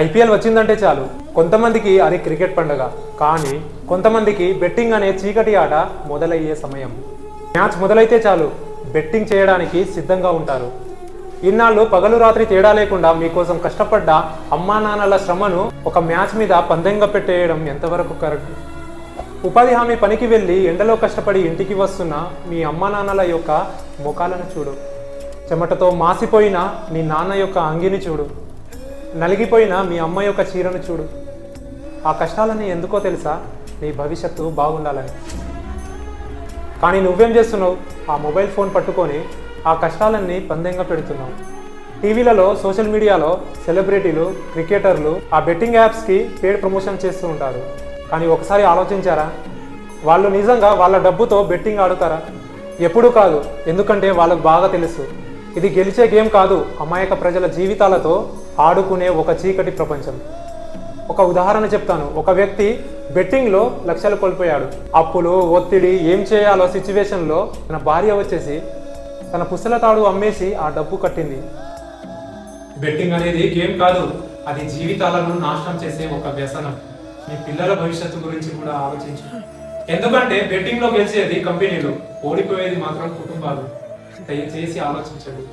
IPL వచ్చిందంటే చాలు కొంతమందికి అది క్రికెట్ పండుగ, కానీ కొంతమందికి బెట్టింగ్ అనే చీకటి ఆట మొదలయ్యే సమయం. మ్యాచ్ మొదలైతే చాలు బెట్టింగ్ చేయడానికి సిద్ధంగా ఉంటారు. ఇన్నాళ్ళు పగలు రాత్రి తేడా లేకుండా మీకోసం కష్టపడ్డ అమ్మా నాన్నల శ్రమను ఒక మ్యాచ్ మీద పందెంగా పెట్టేయడం ఎంతవరకు కరెక్ట్? ఉపాధి హామీ పనికి వెళ్ళి ఎండలో కష్టపడి ఇంటికి వస్తున్న మీ అమ్మా నాన్నల యొక్క ముఖాలను చూడు. చెమటతో మాసిపోయిన మీ నాన్న యొక్క అంగిని చూడు. నలిగిపోయిన మీ అమ్మ యొక్క చీరను చూడు. ఆ కష్టాలని ఎందుకో తెలుసా? నీ భవిష్యత్తు బాగుండాలని. కానీ నువ్వేం చేస్తున్నావు? ఆ మొబైల్ ఫోన్ పట్టుకొని ఆ కష్టాలన్నీ పందెంగా పెడుతున్నావు. టీవీలలో, సోషల్ మీడియాలో సెలబ్రిటీలు, క్రికెటర్లు ఆ బెట్టింగ్ యాప్స్కి పేడ్ ప్రమోషన్ చేస్తూ ఉంటారు. కానీ ఒకసారి ఆలోచించారా? వాళ్ళు నిజంగా వాళ్ళ డబ్బుతో బెట్టింగ్ ఆడుతారా? ఎప్పుడూ కాదు. ఎందుకంటే వాళ్ళకు బాగా తెలుసు, ఇది గెలిచే గేమ్ కాదు, అమాయక ప్రజల జీవితాలతో ఆడుకునే ఒక చీకటి ప్రపంచం. ఒక ఉదాహరణ చెప్తాను. ఒక వ్యక్తి బెట్టింగ్లో లక్షలు కోల్పోయాడు. అప్పులు, ఒత్తిడి, ఏం చేయాలో సిచ్యువేషన్లో తన భార్య వచ్చేసి తన పుస్తల తాడు అమ్మేసి ఆ డబ్బు కట్టింది. బెట్టింగ్ అనేది గేమ్ కాదు, అది జీవితాలను నాశనం చేసే ఒక వ్యసనం. మీ పిల్లల భవిష్యత్తు గురించి కూడా ఆలోచించు. ఎందుకంటే బెట్టింగ్లో గెలిచేది కంపెనీలు, ఓడిపోయేది మాత్రం కుటుంబాలు. దయచేసి ఆలోచించండి.